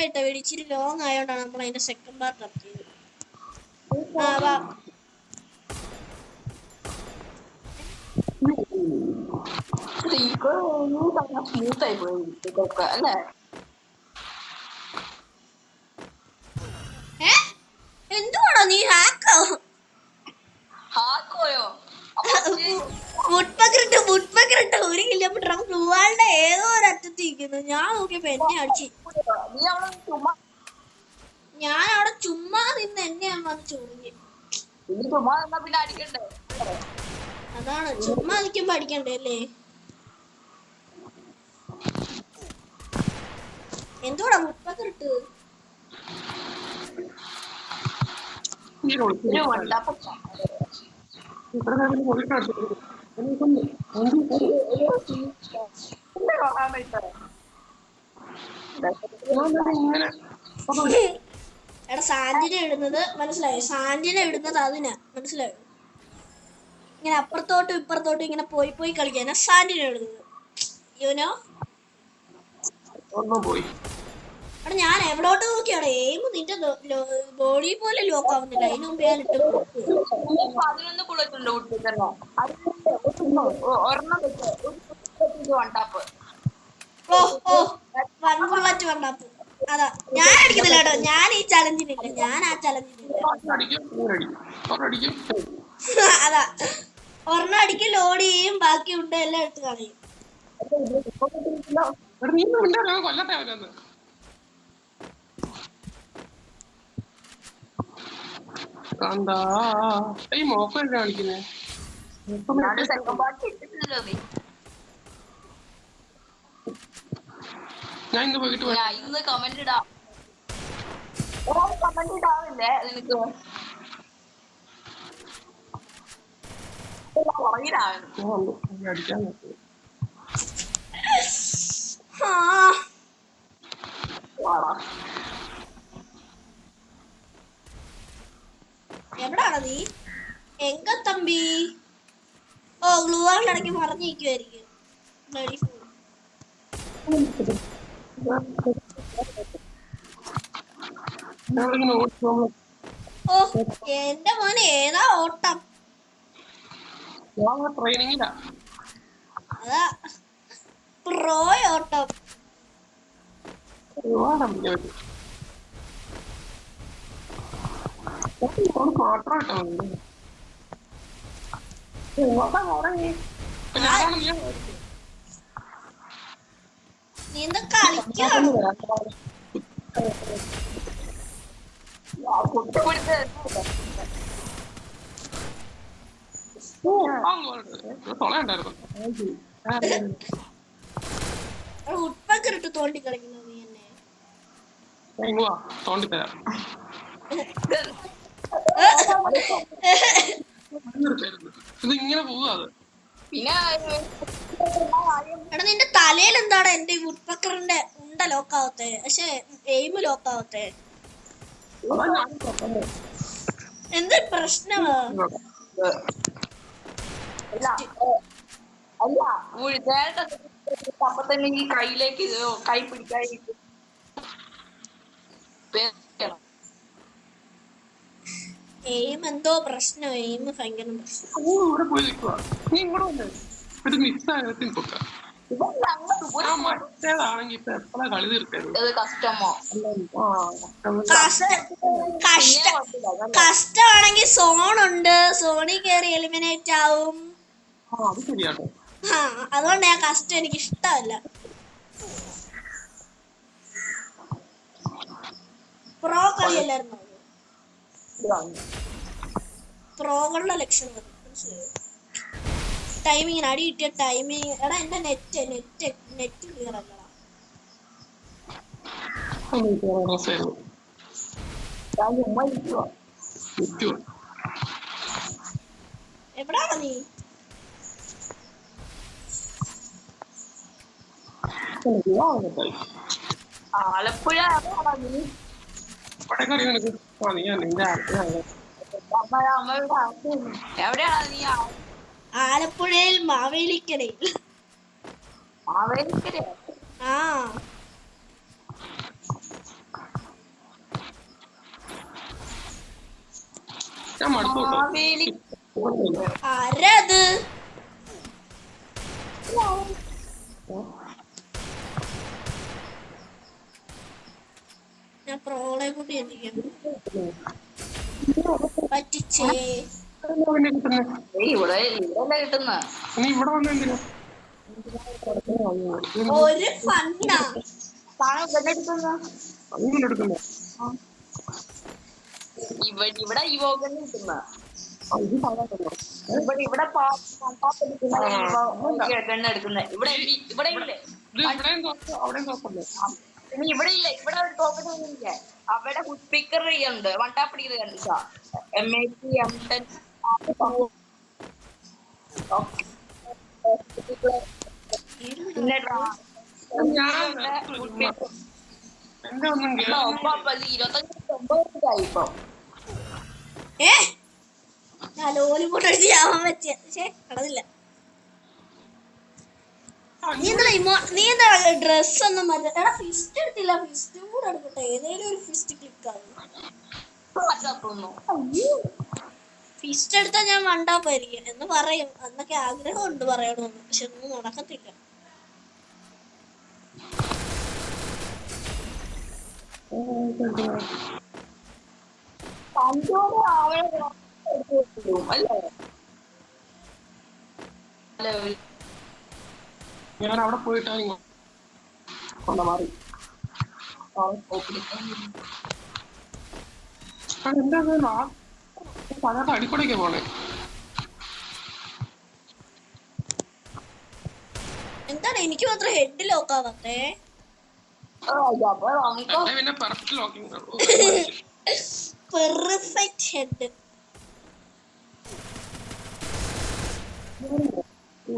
ഇട്ട വീഡിയോ ഇച്ചിരി ലോങ് ആയതുകൊണ്ടാണ് നമ്മൾ അതിന്റെ സെക്കൻഡ് പാർട്ട് ഇറക്കിയത്. ആ വാ സ്മൂത്തായി പോയി ഇതൊക്കെ അല്ലേ? എന്തുവാണോ നീ ഹാക്കോ ഹാക്കോയോ? മുട്പക്കിട്ട് 1 കിലോമീറ്റർ ബ്ലൂവാളുടെ ഏതോ ഒരു അറ്റത്തിരിക്കുന്നു. ഞാൻ നോക്കിയപ്പോ എന്നെ അടിച്ച്. ഞാൻ അവിടെ ചുമ്മാ നിന്ന് എന്നെ വന്ന് ചൊറിഞ്ഞ്. അതാണ് ചുമ്മാ നിൽക്കുമ്പോ അടിക്കണ്ടേ അല്ലേ? എന്തുവാടാ മുട്പക്കിട്ട് എടാ സാന്റിനെ ഇടുന്നത് മനസ്സിലായോ? സാന്റിനെ ഇടുന്നത് അതിനാ, മനസ്സിലായോ? ഇങ്ങനെ അപ്പുറത്തോട്ടും ഇപ്പുറത്തോട്ടും ഇങ്ങനെ പോയി കളിക്കാനാ സാന്റിനെ ഇടുന്നത്. യുനോ എടാ ഞാൻ എവിടോട്ട് നോക്കിയാണ് എയിം നിന്റെ ബോഡി പോലെ ലോക്ക് ആവുന്നില്ല. അതിന് മുമ്പ് ഞാൻ ഇട്ട് വൺ ബുള്ളറ്റ് വണ്ണാപ്പ്. അതാ ഞാൻ അടിക്കുന്നില്ല കേട്ടോ. ഞാൻ ഈ ചലഞ്ചിനില്ല. ഞാൻ ആ ചലഞ്ചിനില്ല. അതാ ഒരെണ്ണം അടിക്കും, ലോഡ് ചെയ്യും, ബാക്കി ഉണ്ട് എല്ലാം എടുത്ത് കളയും. ഞാൻ ഇന്ന് കമന്റ് ഇടാം. കമന്റ് ഇടാവില്ലേ നിനക്ക്? എവിടാണ് നീ? എങ്ക തമ്പി? ഓ ഗ്ലൂവാളിന്റെ ഇടയ്ക്ക് മറിഞ്ഞിരിക്കുവായിരിക്കും. ഓ എന്റെ മോനെ ഏതാ ഓട്ടം? അതാ പ്രോ ഓട്ടം. നീ എന്താ കളിക്കാണ്? ഉട്പക്കിട്ട് തോണ്ടി കളിക്കുന്നു നീ എന്നെ. എടാ നിന്റെ തലയിൽ എന്താണ് എന്റെ വുഡ്പക്കറിന്റെ ഉണ്ട ലോക്കാവത്തെ? പക്ഷെ എയിം ലോക്കാവത്തെ എന്ത് പ്രശ്നമാ? കയ്യിലേക്ക് കൈ പിടിക്കാതിരിക്കും. എയിം എന്തോ പ്രശ്നം. എയിം ഭയങ്കര പ്രശ്നം. കഷ്ടമാണെങ്കിൽ സോണുണ്ട്, സോണിൽ കയറി എലിമിനേറ്റ് ആവും. അതുകൊണ്ട് ഞാൻ കഷ്ടം എനിക്ക് ഇഷ്ടമല്ല. പ്രോ കളിയല്ലായിരുന്നു. പ്രോകളുടെ ലക്ഷണം മനസ്സിലായോ? ടൈമിങ്ങിന് അടി കിട്ടിയ ടൈമിങ്. എടാ എന്റെ നെറ്റ് ക്ലിയർ അല്ലടാ. എവിടാണ് നീ? ആലപ്പുഴ എവിടെയാണ് നീ? ആലപ്പുഴയിൽ മാവേലിക്കരയിൽ. ആ ഞാൻ മടുത്തു കേട്ടോ. മാവേലി ആരാ അത്? ഞാൻ പ്രോളെ കൂട്ടി എത്തിക്കാം. പറ്റിച്ചേ. പിന്നെ കിട്ടുന്നെ ഇവിടെ ഇവിടെയല്ല കിട്ടുന്ന നീ ഇവിടെ വന്ന എന്തിനാ? ഒരു ഫണ്ണാ. സാധനം ഇവിടെ എടുക്കുന്ന അങ്ങനെ എടുക്കുന്നേ ഇവിടെ ഈ വോഗന് കിട്ടുന്ന ഇത് സാധാരണ ഇവിടെ ഗണ്ണ എടുക്കുന്നത് ഇവിടെ ഇവിടെ ഇല്ലേ ഇത് ഇവിടെയും തോക്കും അവിടെയും തോക്കല്ലേ? ഇനി ഇവിടെ ഇല്ല ഇവിടെ ഒരു ടോക്കൺ ഇല്ല അവിടെ സ്പീക്കർ ഉണ്ട് വണ്ടാപ്പിടി കണ്ടിച്ചാ MAP M10 പിന്നെ ഞാൻ എന്റെ ഒന്നും കേൾക്കുന്നില്ല. 29 ഇപ്പൊ ഏ ഞാൻ ലോലിപോട്ട് അടിച്ച് ചാവാൻ പറ്റിയ പക്ഷേ കടന്നില്ല. നീ എന്താ ഡ്രസ് ഒന്നും മതി. എടാ ഫിസ്റ്റ് എടുത്തില്ല. ഫിസ്റ്റും കൂടെ എടുക്കട്ടെ. ഏതെങ്കിലും ഒരു ഫിസ്റ്റ് ക്ലിക്ക് ആകും. ഫിസ്റ്റ് എടുത്താൽ ഞാൻ വണ്ടാപ്പായിരിക്കും എന്ന് പറയും. അന്നൊക്കെ ആഗ്രഹമുണ്ട് പറയണമെന്ന്. പക്ഷെ ഒന്നും നടക്കത്തില്ല. ഞാൻ അവിടെ പോയിട്ടാ കൊണ്ട മാറി. എന്താ പഴയ അടിക്കൂടേക്ക് പോണേ. എന്താണ് എനിക്ക് മാത്രം ഹെഡ് ലോക്കാവാത്തേ? പിന്നെ പെർഫെക്റ്റ് ലോക്കിംഗ് പെർഫെക്റ്റ് ഹെഡ്.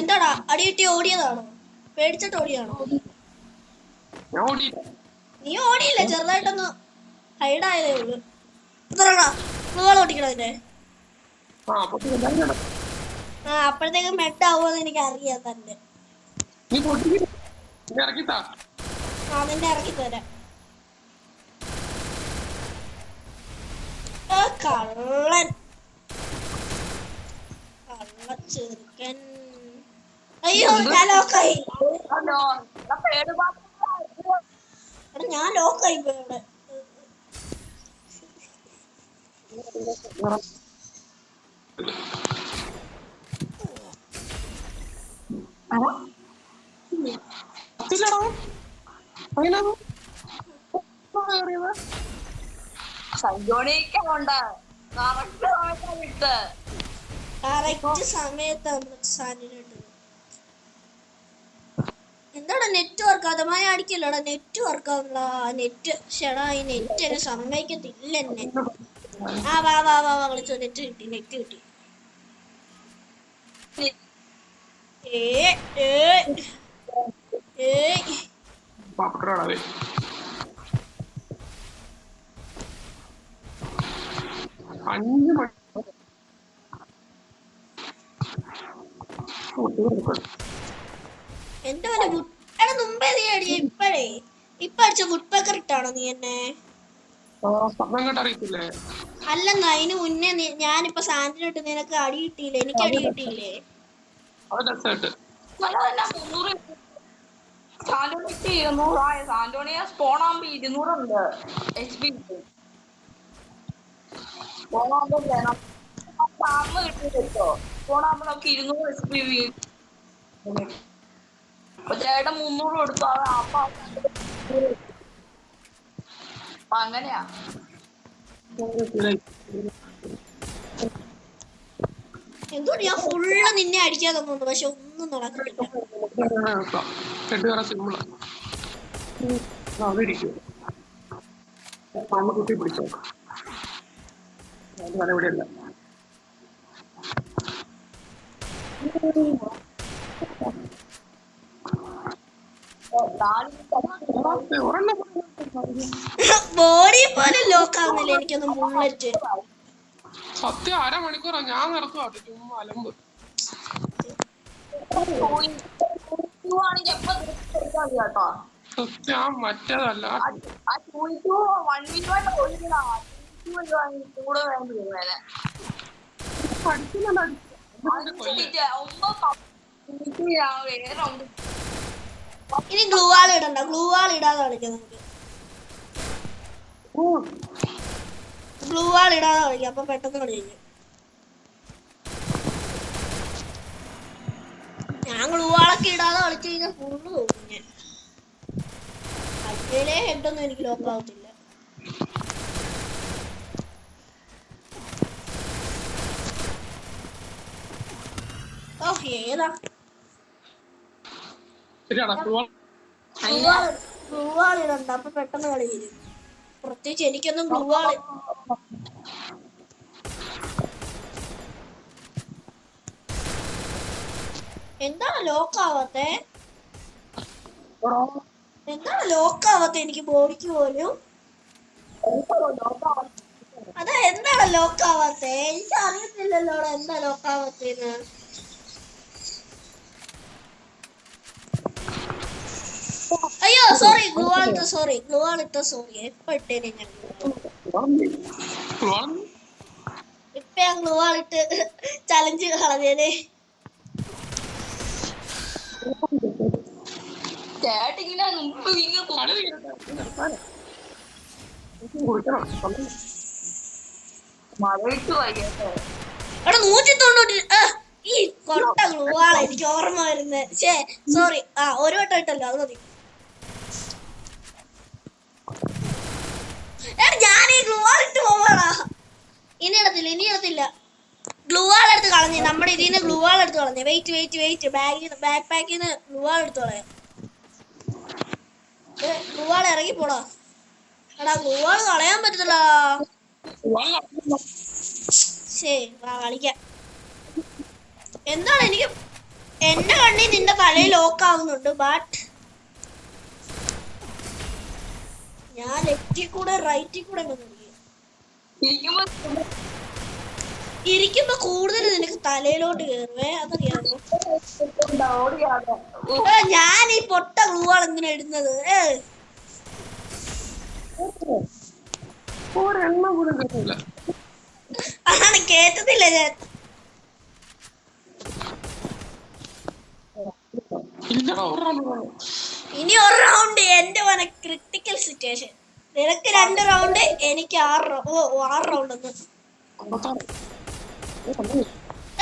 എന്താടാ അടിയിട്ടി ഓടിയതാണോ? പേടിച്ചിട്ട് ഓടിയാണോ? നീ ഓടിയില്ല. ചെറുതായിട്ടൊന്ന് ഹൈഡായതേ ഉള്ളു. ഓടിക്കണതിന്റെ അപ്പോഴത്തേക്കും മെഡ് ആവുമെന്ന് എനിക്ക് അറിയാം തന്നെ. നിന്നെ ഇറക്കി തരാം. കള്ളൻ കള്ളച്ചെറുക്കൻ. അയ്യോ ഞാൻ ലോക്കായി. ഞാൻ ലോക്കായി പോയി ഇവിടെ. കറക്റ്റ് സമയത്താണ് സാധനം. എന്താടാ നെറ്റ് വർക്ക് അതമായി അടിക്കല്ലോടാ. നെറ്റ് വർക്ക് ആവുള്ള നെറ്റ്. ഷെടാ ഈ നെറ്റ് എന്നെ സമ്മതിക്കത്തില്ല എന്നെ. ആ വാ വാ വാ വാ കളിച്ചോ. നെറ്റ് കിട്ടി. നെറ്റ് കിട്ടി. എന്റെ പോലെ എടാ മുമ്പേ നീ അടിയ ഇപ്പഴേ ഇപ്പൊ അടിച്ച വുഡ് പേക്കർ ഇട്ടാണോ നീ എന്നെ? അല്ലെന്ന അതിന് മുന്നേ ഞാനിപ്പോ സാന്റിനിട്ട് നിനക്ക് അടി കിട്ടിയില്ലേ? എനിക്ക് അടി കിട്ടിയില്ലേ? സാന്റോണിയ സ്പോൺ ആകുമ്പോ 200 ഉണ്ട് HP. സ്പോൺ ആകുമ്പോ വേണം കിട്ടോ. സ്പോൺ ആകുമ്പോ നമുക്ക് 200 HP ചേട്ടൻ 300 കൊടുത്തു. അപ്പൊ അങ്ങനെയാ. എന്തോ ഞാൻ ഫുള്ള് നിന്നെ അടിക്കാതെ പോകുന്നു. പക്ഷെ ഒന്നും നടക്കുന്നില്ല. കുട്ടി പിടിച്ചോ ഇവിടെയല്ല. ബോഡി പോലെ ലോക്ക് ആവുന്നില്ല എനിക്കൊന്നും ബുള്ളറ്റ്. സത്യം 1/2 മണിക്കൂറാ ഞാൻ നടത്തുവാ ചുമ്മാ അലമ്പ്. സത്യം മറ്റേതല്ല കൂടെ വേണ്ടി വരുവേനെ പഠിക്കുന്നുണ്ട് ഇനി ഗ്ലൂ വാൾ ഇടണ്ട, ഗ്ലൂ വാൾ ഇടാതെ കളിക്കാം നമുക്ക്. ഗ്ലൂ വാൾ ഇടാതെ കളിക്കാം, അപ്പൊ പെട്ടെന്ന് കളി കഴിഞ്ഞു. ഞാൻ ഗ്ലൂ വാളൊക്കെ ഇടാതെ കളിച്ചു കഴിഞ്ഞാൽ ഫുള്ള് തോന്നും ഞാൻ. കട്ടിലെ ഹെഡൊന്നും എനിക്ക് ലോക്കാവത്തില്ല. ഓ ഏതാ ഗ്ലൂ വാൾ ഇടണ്ട, അപ്പൊ പെട്ടെന്ന് കളി വരും. പ്രത്യേകിച്ച് എനിക്കൊന്നും ഗ്ലൂ വാൾ എന്താണ് ലോക്കാവാത്തെ? എന്താണ് ലോക്കാവാത്തെ എനിക്ക് ബോഡിക്ക് പോലും? അതാ എന്താണ് ലോക്കാവാത്തെ? എനിക്ക് അറിയത്തില്ലല്ലോ എന്താ ലോക്കാവാത്തേന്ന്. അയ്യോ സോറി, ഗ്ലൂ വാൾ ഇട്ട സോറി. എപ്പോ ഇട്ടേനെ ഞാൻ ഇപ്പൊ ഞാൻ ഗ്ലൂ വാൾ ഇട്ട് ചലഞ്ച് കളഞ്ഞേനെ. ചേട്ടിങ്ങനെ മുമ്പ് മഴയിട്ട് വൈകിട്ട് അവിടെ 190 ഈ കൊട്ട ഗ്ലൂ വാൾ എനിക്ക് ഓർമ്മ വരുന്നത്. സോറി, ഒരു വട്ടം ഇട്ടല്ലോ, അത് മതി. ഞാൻ ഈ ഗ്ലൂ വാൾ ഇട്ട് പോവാടാ. ഇനി ഇടത്തില്ല. ഗ്ലൂ വാൾ എടുത്ത് കളഞ്ഞേ, നമ്മുടെ ഇതിന്ന് ഗ്ലൂ വാൾ എടുത്ത് കളഞ്ഞേ. വെയിറ്റ് ബാക്ക് പാക്കിന്ന് ഗ്ലൂ വാൾ എടുത്ത് കളയാം. ഗ്ലൂ വാൾ ഇറങ്ങി പോടാ. എടാ ഗ്ലൂ വാൾ കളയാൻ പറ്റത്തില്ല. ശരി വാ കളിക്കാം. എന്താണ് എനിക്ക് എന്റെ കണ്ണിൽ നിന്റെ തലയിൽ ലോക്കാവുന്നുണ്ട്, ബട്ട് ഞാൻ ലെഫ്റ്റിൽ കൂടെ റൈറ്റിൽ കൂടെ ഇരിക്കുമ്പോ കൂടുതൽ നിനക്ക് തലയിലോട്ട് കയറുവേ, അതറിയാമോ? ഞാൻ ഈ പൊട്ട ഗ്ലൂ വാൾ എന്തിനാ ഇടുന്നത്? അതാണ് കേട്ടതില്ല ഞാൻ. ഇനി ഒരു റൗണ്ട് എന്റെ മോനെ, ക്രിട്ടിക്കൽ സിറ്റുവേഷൻ. നിനക്ക് 2 റൗണ്ട്, എനിക്ക് 6 റൗണ്ട് ഒന്ന്.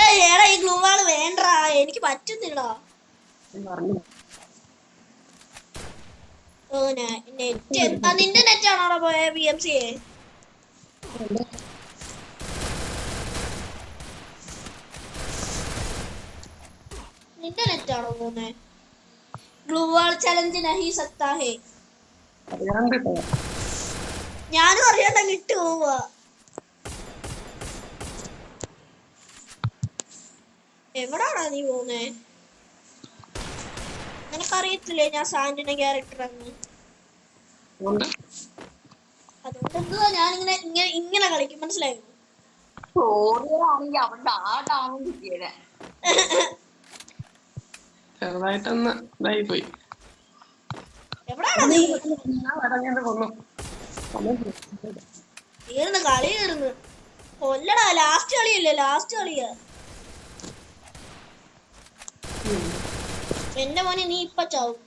ഏടാ ഈ ഗ്ലൂ വാൾ വേണ്ടാ, എനിക്ക് പറ്റുന്നില്ലടാ. ഓ നെറ്റ് നിന്റെ നെറ്റ് ആണോടാ പോയ BMC? നിന്റെ നെറ്റ് ആണോ പോകുന്നേ? ഗ്ലൂ വാൾ ചലഞ്ച് നഹി സക്താ ഹേ. ഞാനും അറിയാണ്ട വിട്ടു പോവാ. എവിടാണോ നീ പോകുന്നേ? നിനക്കറിയത്തില്ലേ ഞാൻ സാന്റിന്റെ ക്യാരക്ടർ ആണ്? അതുകൊണ്ട് എന്തുവാ ഞാനിങ്ങനെ കളിക്കും, മനസ്സിലായോ? ചെറുതായിട്ടൊന്ന് ഇതായി പോയി. എവിടാണോ നീ? തീർന്ന് കളി തീർന്ന്. കൊല്ലടാ, ലാസ്റ്റ് കളിയാ. എന്റെ മോനെ നീ ഇപ്പൊ ചാവും.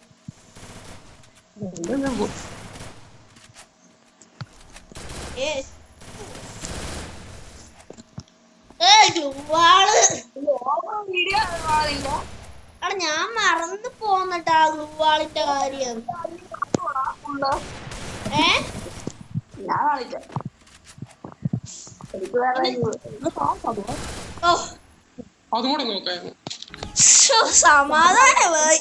അവിടെ ഞാൻ മറന്നു പോന്നിട്ടാ ഗ്ലൂ വാളിന്റെ കാര്യം. അതുകൂടെ നോക്കായിരുന്നു. സമാധാനമായി.